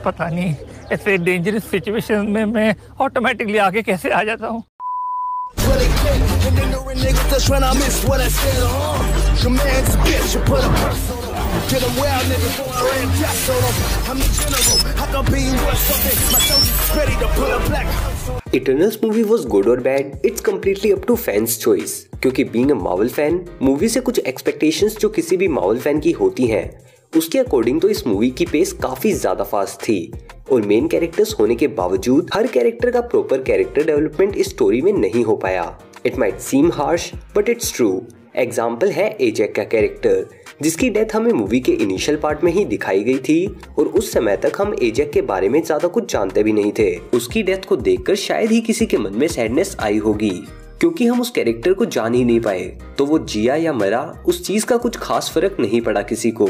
पता नहीं ऐसे डेंजरस सिचुएशन में मैं ऑटोमेटिकली आगे कैसे आ जाता हूँ। इटर्नल्स मूवी वॉज गुड और bad, it's completely up to fans choice. क्योंकि being a Marvel fan, movie से कुछ एक्सपेक्टेशंस जो किसी भी मार्वल फैन की होती हैं, उसके अकॉर्डिंग तो इस मूवी की पेस काफी ज्यादा फास्ट थी। और मेन कैरेक्टर्स होने के बावजूद हर कैरेक्टर का प्रॉपर कैरेक्टर डेवलपमेंट इस स्टोरी में नहीं हो पाया। It might seem harsh but it's true. Example है एजैक का कैरेक्टर, जिसकी डेथ हमें मूवी के इनिशियल पार्ट में ही दिखाई गई थी और उस समय तक हम एजैक के बारे में ज्यादा कुछ जानते भी नहीं थे। उसकी डेथ को देखकर शायद ही किसी के मन में सैडनेस आई होगी, क्योंकि हम उस कैरेक्टर को जान ही नहीं पाए। तो वो जिया या मरा, उस चीज का कुछ खास फर्क नहीं पड़ा किसी को।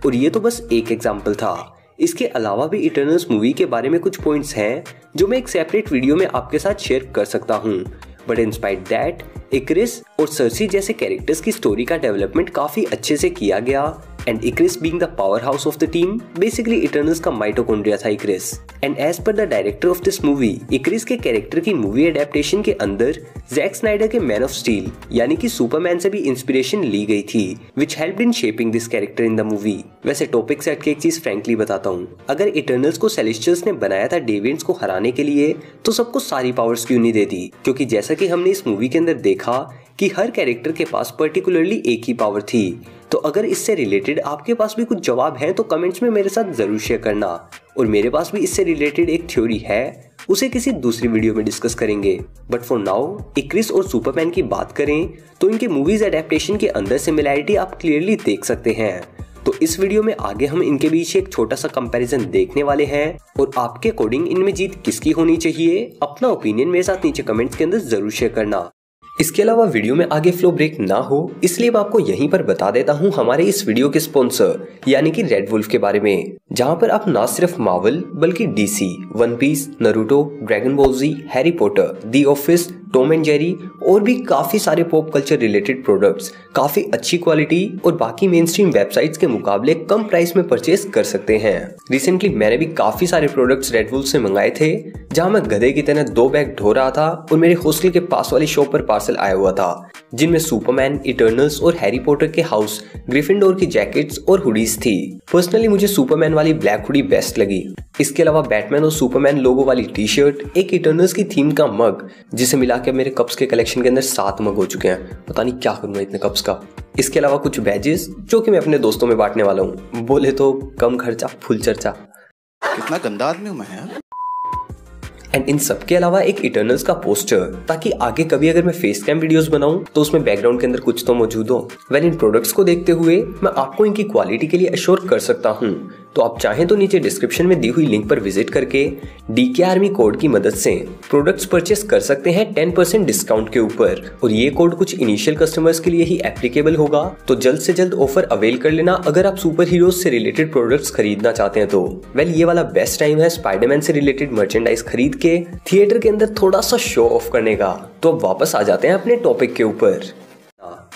और ये तो बस एक एग्जाम्पल था। इसके अलावा भी इटर्नल्स मूवी के बारे में कुछ पॉइंट्स हैं जो मैं एक सेपरेट वीडियो में आपके साथ शेयर कर सकता हूँ। बट इंस्पाइट दैट, इक्रिस और सर्सी जैसे कैरेक्टर्स की स्टोरी का डेवलपमेंट काफी अच्छे से किया गया। And Ikaris being the power house of the team, basically Eternals का माइटोकॉन्ड्रिया था Ikaris. And as per the director of this movie, Ikaris के कैरेक्टर की मूवी एडेप्टेशन के अंदर जैक स्नाइडर के मैन ऑफ स्टील यानी कि सुपरमैन से भी इंस्पिरेशन ली गई थी, which helped in shaping this character in the movie. वैसे टॉपिक से हटके एक चीज फ्रैंकली बताता हूँ, अगर इटर्नल्स को सेलेस्टियल्स ने बनाया था डेविएंट्स को हराने के लिए, तो सबको सारी पावर्स क्यों नहीं दे दी? क्योंकि जैसा कि हमने इस मूवी के अंदर देखा कि हर कैरेक्टर के पास पर्टिकुलरली एक ही पावर थी। तो अगर इससे रिलेटेड आपके पास भी कुछ जवाब हैं तो कमेंट्स में मेरे साथ जरूर शेयर करना। और मेरे पास भी इससे रिलेटेड एक थ्योरी है, उसे किसी दूसरी वीडियो में डिस्कस करेंगे। बट फॉर नाउ इक्रिस और सुपरमैन की बात करें तो इनके मूवीज एडेप्टेशन के अंदर सिमिलैरिटी आप क्लियरली देख सकते हैं। तो इस वीडियो में आगे हम इनके बीच एक छोटा सा कंपैरिजन देखने वाले हैं और आपके अकॉर्डिंग इनमें जीत किसकी होनी चाहिए, अपना ओपिनियन मेरे साथ नीचे कमेंट्स के अंदर जरूर शेयर करना। इसके अलावा वीडियो में आगे फ्लो ब्रेक ना हो, इसलिए मैं आपको यहीं पर बता देता हूं हमारे इस वीडियो के स्पॉन्सर यानी कि रेड वुल्फ के बारे में, जहां पर आप ना सिर्फ मार्वल बल्कि DC, One Piece, Naruto, Dragon Ball Z, Harry Potter, the Office, Tom and Jerry और भी काफी सारे पॉप कल्चर रिलेटेड प्रोडक्ट्स काफी अच्छी क्वालिटी और बाकी मेन स्ट्रीम वेबसाइट्स के मुकाबले कम प्राइस में परचेज कर सकते हैं। रिसेंटली मैंने भी काफी सारे प्रोडक्ट्स रेड वुल्फ से मंगाए थे, जहां मैं गधे की तरह 2 बैग ढो रहा था और मेरे हॉस्टल के पास वाली शॉप पर पार्सल आया हुआ था, जिनमें सुपरमैन, इटर्नल्स और हैरी पॉटर के हाउस, ग्रिफिंडोर की जैकेट्स और हुडीज थी। पर्सनली मुझे सुपरमैन वाली ब्लैक हुडी बेस्ट लगी। इसके अलावा बैटमैन और सुपरमैन लोगो वाली टी शर्ट, एक इटर्नल्स की थीम का मग, जिसे मिला के मेरे कप्स के कलेक्शन के अंदर 7 मग हो चुके हैं। पता नहीं क्या करूंगा इतने कप्स का। इसके अलावा कुछ बैजेस जो कि मैं अपने दोस्तों में बांटने वाला हूँ। बोले तो कम खर्चा फुल चर्चा। कितना गंदा आदमी हूं मैं यार। एंड इन सब के अलावा एक इटर्नल्स का पोस्टर, ताकि आगे कभी अगर मैं फेस कैम वीडियोस बनाऊं तो उसमें बैकग्राउंड के अंदर कुछ तो मौजूद हो। वेल इन प्रोडक्ट्स को देखते हुए मैं आपको इनकी क्वालिटी के लिए अश्योर कर सकता हूं। तो आप चाहें तो नीचे डिस्क्रिप्शन में दी हुई लिंक पर विजिट करके DK आर्मी कोड की मदद से प्रोडक्ट्स परचेस कर सकते हैं 10% डिस्काउंट के ऊपर। और ये कोड कुछ इनिशियल कस्टमर्स के लिए ही एप्लीकेबल होगा, तो जल्द से जल्द ऑफर अवेल कर लेना अगर आप सुपर हीरोज से रिलेटेड प्रोडक्ट्स खरीदना चाहते हैं तो। वेल ये वाला बेस्ट टाइम है स्पाइडरमैन से रिलेटेड मर्चेंडाइज खरीद के थिएटर के अंदर थोड़ा सा शो ऑफ करने का। तो अब वापस आ जाते हैं अपने टॉपिक के ऊपर।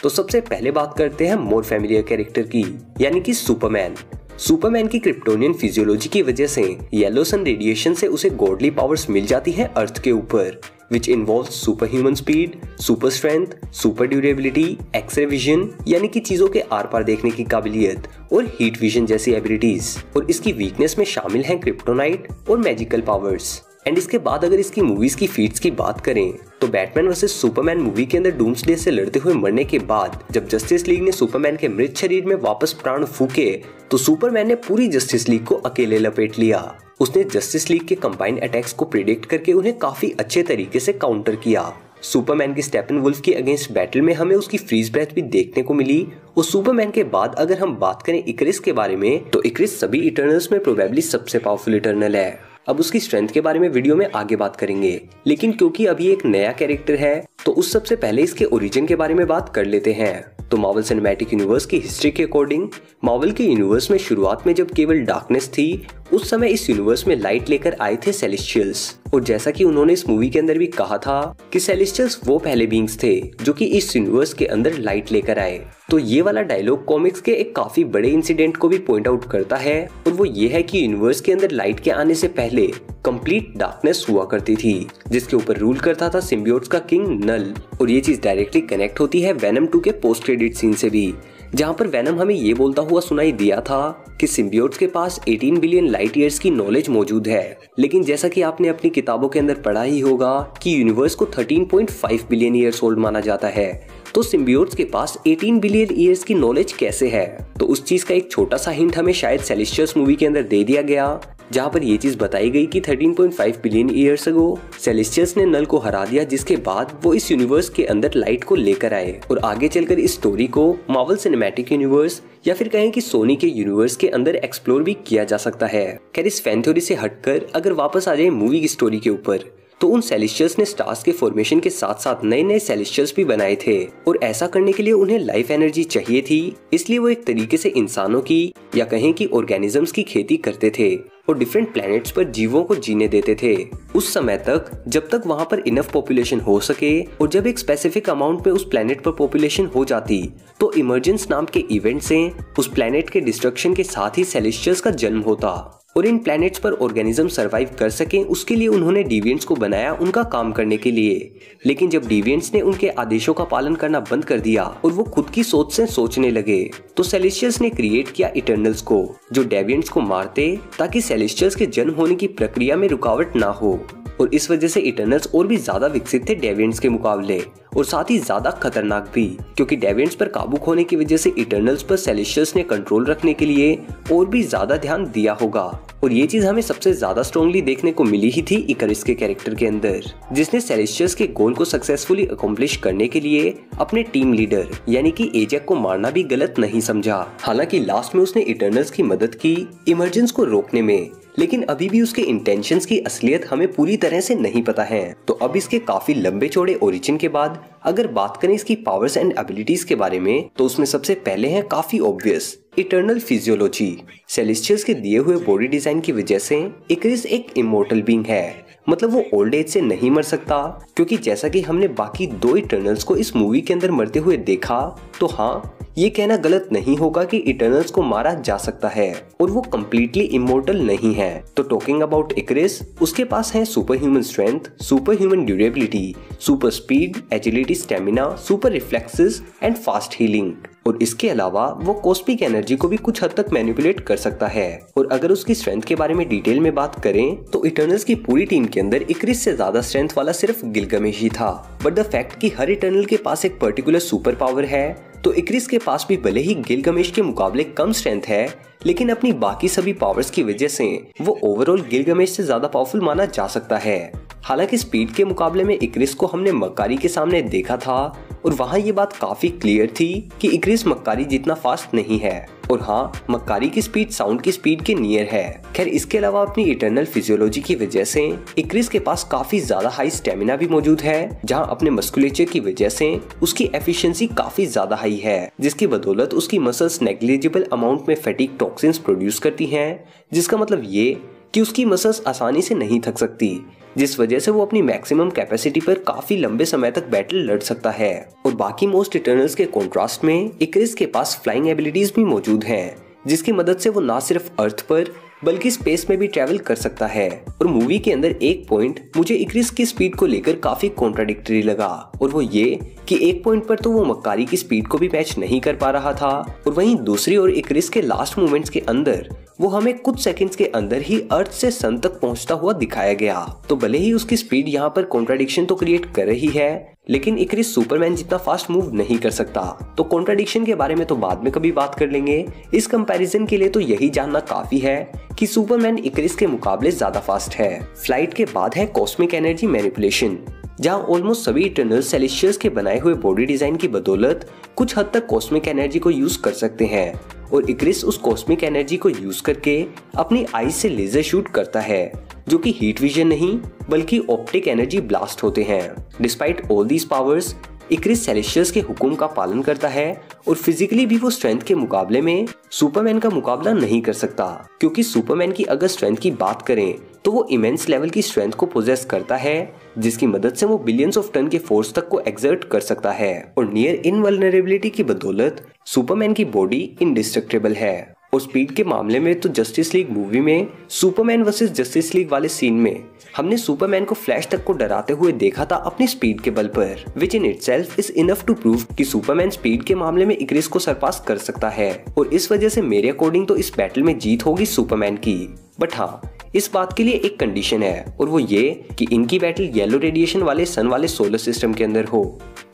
तो सबसे पहले बात करते हैं मोर फैमिलियर कैरेक्टर की, यानी कि सुपरमैन। सुपरमैन की क्रिप्टोनियन फिजियोलॉजी की वजह से येलो सन रेडिएशन से उसे गॉडली पावर्स मिल जाती हैं अर्थ के ऊपर, which involve super human speed, super strength, super durability, x-ray vision यानी कि चीजों के आर पार देखने की काबिलियत और हीट विजन जैसी एबिलिटीज। और इसकी वीकनेस में शामिल हैं क्रिप्टोनाइट और मैजिकल पावर्स। एंड इसके बाद अगर इसकी मूवीज की फीट्स की बात करें तो बैटमैन वर्सेस सुपरमैन मूवी के अंदर डूम्सडे से लड़ते हुए मरने के बाद जब जस्टिस लीग ने सुपरमैन के मृत शरीर में वापस प्राण फूके तो सुपरमैन ने पूरी जस्टिस लीग को अकेले लपेट लिया। उसने जस्टिस लीग के कंबाइंड अटैक्स को प्रिडिक्ट करके उन्हें काफी अच्छे तरीके से काउंटर किया। सुपरमैन की स्टेपनवुल्फ के अगेंस्ट बैटल में हमें उसकी फ्रीज ब्रेथ भी देखने को मिली। और सुपरमैन के बाद अगर हम बात करें इक्रिस के बारे में तो इक्रिस सभी इटर्नल्स में प्रोबेबली सबसे पावरफुल इटर्नल है। अब उसकी स्ट्रेंथ के बारे में वीडियो में आगे बात करेंगे, लेकिन क्योंकि अभी एक नया कैरेक्टर है तो उस सबसे पहले इसके ओरिजिन के बारे में बात कर लेते हैं। तो मार्वल सिनेमैटिक यूनिवर्स की हिस्ट्री के अकॉर्डिंग मार्वल के यूनिवर्स में शुरुआत में जब केवल डार्कनेस थी उस समय इस यूनिवर्स में लाइट लेकर आए थे सेलेस्टियल्स। और जैसा कि उन्होंने इस मूवी के अंदर भी कहा था कि सेलेस्टियल्स वो पहले बीइंग्स थे जो कि इस यूनिवर्स के अंदर लाइट लेकर आए। तो ये वाला डायलॉग कॉमिक्स के एक काफी बड़े इंसिडेंट को भी पॉइंट आउट करता है, और वो ये है कि यूनिवर्स के अंदर लाइट के आने से पहले कंप्लीट डार्कनेस हुआ करती थी, जिसके ऊपर रूल करता था सिम्बियोट्स का किंग नल। और ये चीज डायरेक्टली कनेक्ट होती है वेनम 2 के पोस्ट क्रेडिट सीन से भी, जहां पर वेनम हमें ये बोलता हुआ सुनाई दिया था कि सिम्बियोट्स के पास 18 बिलियन लाइट ईयर्स की नॉलेज मौजूद है। लेकिन जैसा कि आपने अपनी किताबों के अंदर पढ़ा ही होगा कि यूनिवर्स को 13.5 बिलियन ईयर्स ओल्ड माना जाता है, तो सिम्बियोट्स के पास 18 बिलियन ईयर्स की नॉलेज कैसे है? तो उस चीज का एक छोटा सा हिंट हमें शायद सेलेस्टियल्स मूवी के अंदर दे दिया गया, जहां पर ये चीज बताई गई कि 13.5 बिलियन ईयर्स अगो सेलेस्टियल्स ने नल को हरा दिया, जिसके बाद वो इस यूनिवर्स के अंदर लाइट को लेकर आए। और आगे चलकर इस स्टोरी को मार्वल सिनेमैटिक यूनिवर्स या फिर कहें कि सोनी के यूनिवर्स के अंदर एक्सप्लोर भी किया जा सकता है। खैर, इस फैन थ्योरी से हटकर अगर वापस आ जाए मूवी की स्टोरी के ऊपर, तो उन सेलेस्टियल्स ने स्टार्स के फॉर्मेशन के साथ साथ नए नए सेलेस्टियल्स भी बनाए थे, और ऐसा करने के लिए उन्हें लाइफ एनर्जी चाहिए थी। इसलिए वो एक तरीके से इंसानों की या कहें कि ऑर्गेनिजम्स की खेती करते थे और डिफरेंट प्लैनेट्स पर जीवों को जीने देते थे उस समय तक जब तक वहां पर इनफ पॉपुलेशन हो सके। और जब एक स्पेसिफिक अमाउंट पे उस प्लैनेट पर पॉपुलेशन हो जाती, तो इमर्जेंस नाम के इवेंट से उस प्लैनेट के डिस्ट्रक्शन के साथ ही सेलेस्टियल्स का जन्म होता, और इन प्लैनेट्स पर ऑर्गेनिज्म सरवाइव कर सकें उसके लिए उन्होंने डिविएंट्स को बनाया उनका काम करने के लिए। लेकिन जब डिविएंट्स ने उनके आदेशों का पालन करना बंद कर दिया और वो खुद की सोच से सोचने लगे, तो सेलेस्टियल्स ने क्रिएट किया इटर्नल्स को, जो डेविएंट्स को मारते ताकि सेलेस्टियल्स के जन्म होने की प्रक्रिया में रुकावट ना हो। और इस वजह से इटर्नल्स और भी ज्यादा विकसित थे डेविएंट्स के मुकाबले, और साथ ही ज्यादा खतरनाक भी, क्योंकि डेविएंट्स पर काबू खोने की वजह से इटर्नल्स पर सेलेस्टियल्स ने कंट्रोल रखने के लिए और भी ज्यादा ध्यान दिया होगा। और ये चीज हमें सबसे ज्यादा स्ट्रांगली देखने को मिली ही थी इकरिस के कैरेक्टर के अंदर, जिसने सेलेस्टियल्स के गोल को सक्सेसफुली अकम्प्लिश करने के लिए अपने टीम लीडर यानी कि एजैक को मारना भी गलत नहीं समझा। हालांकि लास्ट में उसने इटर्नल्स की मदद की इमरजेंस को रोकने में, लेकिन अभी भी उसके इंटेंशंस की असलियत हमें पूरी तरह से नहीं पता है। तो अब इसके काफी लंबे चौड़े ओरिजिन के बाद अगर बात करें इसकी पावर्स एंड एबिलिटीज के बारे में, तो उसमें सबसे पहले है काफी ऑब्वियस इटर्नल फिजियोलॉजी। सेलेस्टियल्स के दिए हुए बॉडी डिजाइन की वजह से इकरिस एक इमोर्टल बीइंग है, मतलब वो ओल्ड एज से नहीं मर सकता, क्योंकि जैसा कि हमने बाकी 2 इटर्नल्स को इस मूवी के अंदर मरते हुए देखा, तो हाँ, ये कहना गलत नहीं होगा कि इटर्नल्स को मारा जा सकता है और वो कम्प्लीटली इमोर्टल नहीं है। तो टॉकिंग अबाउट इकरिस, उसके पास है super human strength, super human durability, super speed, agility, stamina, super reflexes and fast healing. और इसके अलावा वो कॉस्मिक एनर्जी को भी कुछ हद तक मैनिपुलेट कर सकता है। और अगर उसकी स्ट्रेंथ के बारे में डिटेल में बात करें, तो इटर्नल्स की पूरी टीम के अंदर इकरिस से ज्यादा स्ट्रेंथ वाला सिर्फ गिलगमेश ही था। बट द फैक्ट कि हर इटर्नल के पास एक पर्टिकुलर सुपर पावर है, तो इकरिस के पास भी भले ही गिलगमेश के मुकाबले कम स्ट्रेंथ है, लेकिन अपनी बाकी सभी पावर्स की वजह से वो ओवरऑल गिलगमेश से ज्यादा पावरफुल माना जा सकता है। हालांकि स्पीड के मुकाबले में इकरिस को हमने मक्कारी के सामने देखा था, और वहां ये बात काफी क्लियर थी कि इकरिस मक्कारी जितना फास्ट नहीं है, और हाँ, मक्कारी की स्पीड साउंड की स्पीड के नियर है। खैर, इसके अलावा अपनी इटर्नल फिजियोलॉजी की वजह से इकरिस के पास काफी ज्यादा हाई स्टेमिना भी मौजूद है, जहां अपने मस्कुलेचर की वजह से उसकी एफिशिएंसी काफी ज्यादा हाई है, जिसकी बदौलत उसकी मसल्स नेग्लिजिबल अमाउंट में फैटिग टॉक्सिन्स प्रोड्यूस करती हैं, जिसका मतलब ये कि उसकी मसल्स आसानी से नहीं थक सकती, जिस वजह से वो अपनी मैक्सिमम कैपेसिटी पर काफी लंबे समय तक बैटल लड़ सकता है। और बाकी मोस्ट इटर्नल्स के कॉन्ट्रास्ट में इकरिस के पास फ्लाइंग एबिलिटीज भी मौजूद हैं, जिसकी मदद से वो ना सिर्फ अर्थ पर बल्कि स्पेस में भी ट्रैवल कर सकता है। और मूवी के अंदर एक पॉइंट मुझे इकरिस की स्पीड को लेकर काफी कॉन्ट्राडिक्टरी लगा, और वो ये कि एक पॉइंट पर तो वो मक्कारी की स्पीड को भी मैच नहीं कर पा रहा था, और वहीं दूसरी ओर इकरिस के लास्ट मोमेंट्स के अंदर वो हमें कुछ सेकंड्स के अंदर ही अर्थ से सन तक पहुंचता हुआ दिखाया गया। तो भले ही उसकी स्पीड यहाँ पर कॉन्ट्राडिक्शन तो क्रिएट कर रही है, लेकिन इकरिस सुपरमैन जितना फास्ट मूव नहीं कर सकता। तो कॉन्ट्राडिक्शन के बारे में तो बाद में कभी बात कर लेंगे। इस कंपैरिजन के लिए तो यही जानना काफी है कि सुपरमैन इकरिस के मुकाबले ज्यादा फास्ट है। फ्लाइट के बाद है कॉस्मिक एनर्जी मैनिपुलेशन, जहां ऑलमोस्ट सभी इटर्नल सेलेस्टियल्स के बनाए हुए बॉडी डिजाइन की बदौलत कुछ हद तक कॉस्मिक एनर्जी को यूज कर सकते हैं, और इकरिस उस कॉस्मिक एनर्जी को यूज करके अपनी आईज से लेजर शूट करता है, जो कि हीट विजन नहीं बल्कि ऑप्टिक एनर्जी ब्लास्ट होते हैं। Despite all these powers, Ikaris Celestials के हुक्म का पालन करता है और फिजिकली भी वो स्ट्रेंथ के मुकाबले में सुपरमैन का मुकाबला नहीं कर सकता, क्योंकि सुपरमैन की अगर स्ट्रेंथ की बात करें तो वो इमेंस लेवल की स्ट्रेंथ को पोजेस करता है, जिसकी मदद से वो बिलियंस ऑफ टन के फोर्स तक को एक्सर्ट कर सकता है। और नियर इनवल्नरेबिलिटी की बदौलत सुपरमैन की बॉडी इंडिस्ट्रक्टेबल है। और स्पीड के मामले में तो जस्टिस लीग मूवी में सुपरमैन वर्सेस जस्टिस लीग वाले सीन में हमने सुपरमैन को फ्लैश तक को डराते हुए देखा था अपनी स्पीड के बल पर, which in itself is enough to prove कि सुपरमैन स्पीड के मामले में इक्रिस को सरपास कर सकता है। और इस वजह से मेरे अकॉर्डिंग तो इस बैटल में जीत होगी सुपरमैन की। बट हाँ, इस बात के लिए एक कंडीशन है, और वो ये कि इनकी बैटल येलो रेडिएशन वाले सन वाले सोलर सिस्टम के अंदर हो,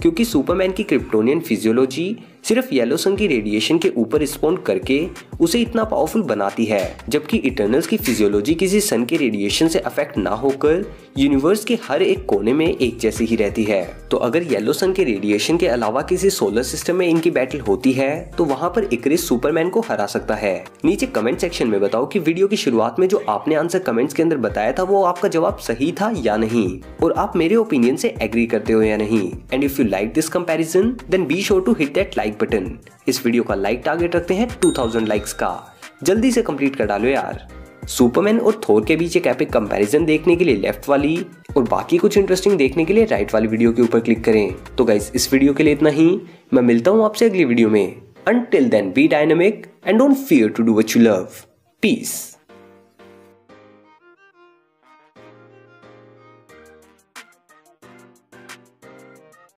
क्योंकि सुपरमैन की क्रिप्टोनियन फिजियोलॉजी सिर्फ येलो सन की रेडिएशन के ऊपर रिस्पॉन्ड करके उसे इतना पावरफुल बनाती है, जबकि इटर्नल्स की फिजियोलॉजी किसी सन के रेडिएशन से अफेक्ट ना होकर यूनिवर्स के हर एक कोने में एक जैसी ही रहती है। तो अगर येलो सन के रेडिएशन के अलावा किसी सोलर सिस्टम में इनकी बैटल होती है तो वहां पर इक्रिस सुपरमैन को हरा सकता है। नीचे कमेंट सेक्शन में बताओ कि वीडियो की शुरुआत में जो आपने आंसर कमेंट्स के अंदर बताया था वो आपका जवाब सही था या नहीं, और आप मेरे ओपिनियन से एग्री करते हो या नहीं। And if you like this comparison then be sure to hit that like button. इस वीडियो का लाइक टारगेट रखते हैं 2000 लाइक्स का, जल्दी से कंप्लीट कर डालो यार। सुपरमैन और थोर के बीच एक एपिक कंपैरिजन देखने के लिए लेफ्ट वाली और बाकी कुछ इंटरेस्टिंग देखने के लिए राइट वाली वीडियो के ऊपर क्लिक करें। तो गाइस, इस वीडियो के लिए इतना ही। मैं मिलता हूं आपसे अगली वीडियो में। Until then, be dynamic and don't fear to do what you love. Peace.